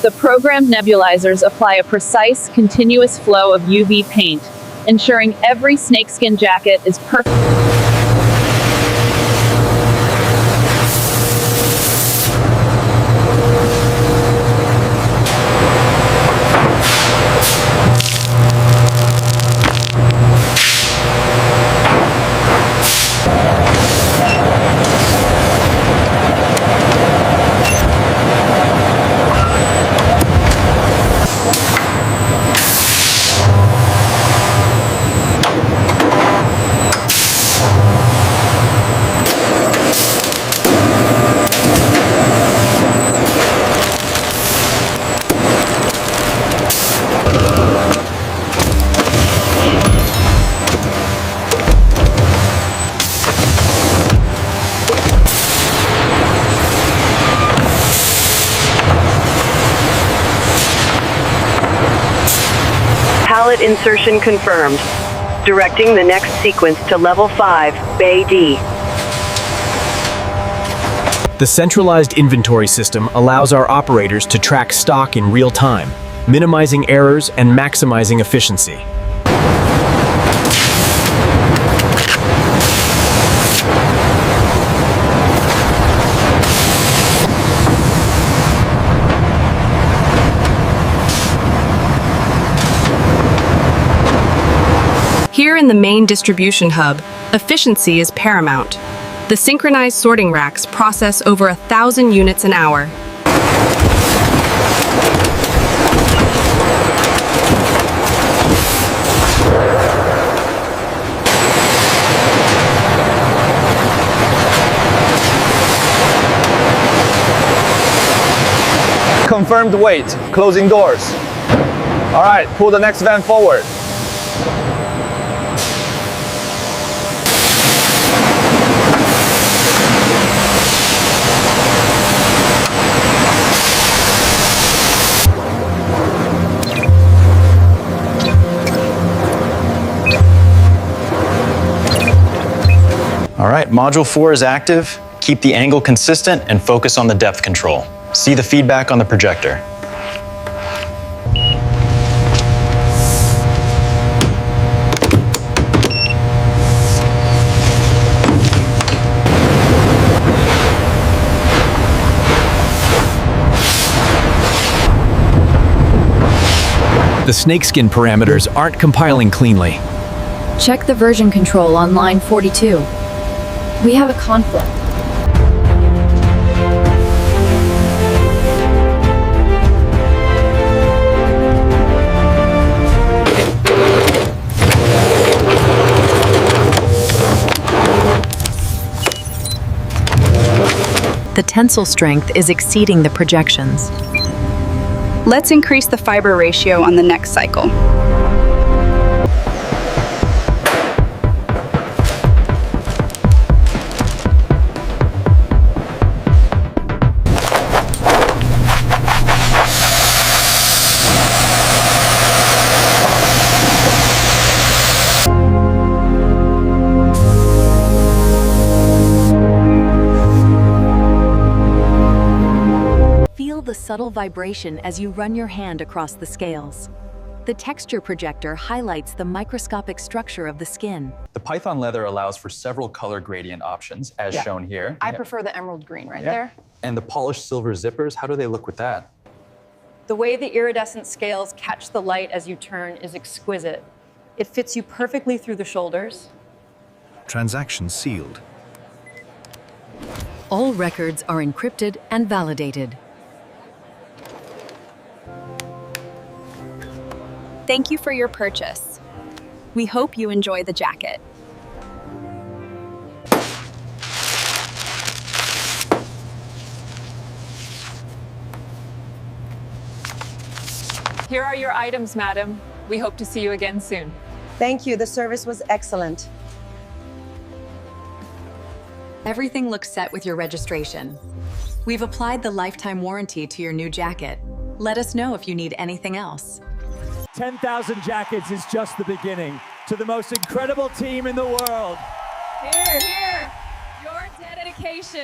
The programmed nebulizers apply a precise, continuous flow of UV paint, ensuring every snakeskin jacket is perfect. Pallet insertion confirmed. Directing the next sequence to level 5, Bay D. The centralized inventory system allows our operators to track stock in real time, minimizing errors and maximizing efficiency. Here in the main distribution hub, efficiency is paramount. The synchronized sorting racks process over 1,000 units an hour. Confirmed weight, closing doors. All right, pull the next van forward. All right, Module 4 is active. Keep the angle consistent and focus on the depth control. See the feedback on the projector. The snakeskin parameters aren't compiling cleanly. Check the version control on line 42. We have a conflict. The tensile strength is exceeding the projections. Let's increase the fiber ratio on the next cycle. Feel the subtle vibration as you run your hand across the scales. The texture projector highlights the microscopic structure of the skin. The Python leather allows for several color gradient options, as shown here. I prefer the emerald green right there. And the polished silver zippers, how do they look with that? The way the iridescent scales catch the light as you turn is exquisite. It fits you perfectly through the shoulders. Transaction sealed. All records are encrypted and validated. Thank you for your purchase. We hope you enjoy the jacket. Here are your items, madam. We hope to see you again soon. Thank you. The service was excellent. Everything looks set with your registration. We've applied the lifetime warranty to your new jacket. Let us know if you need anything else. 10,000 jackets is just the beginning. To the most incredible team in the world. Here, your dedication.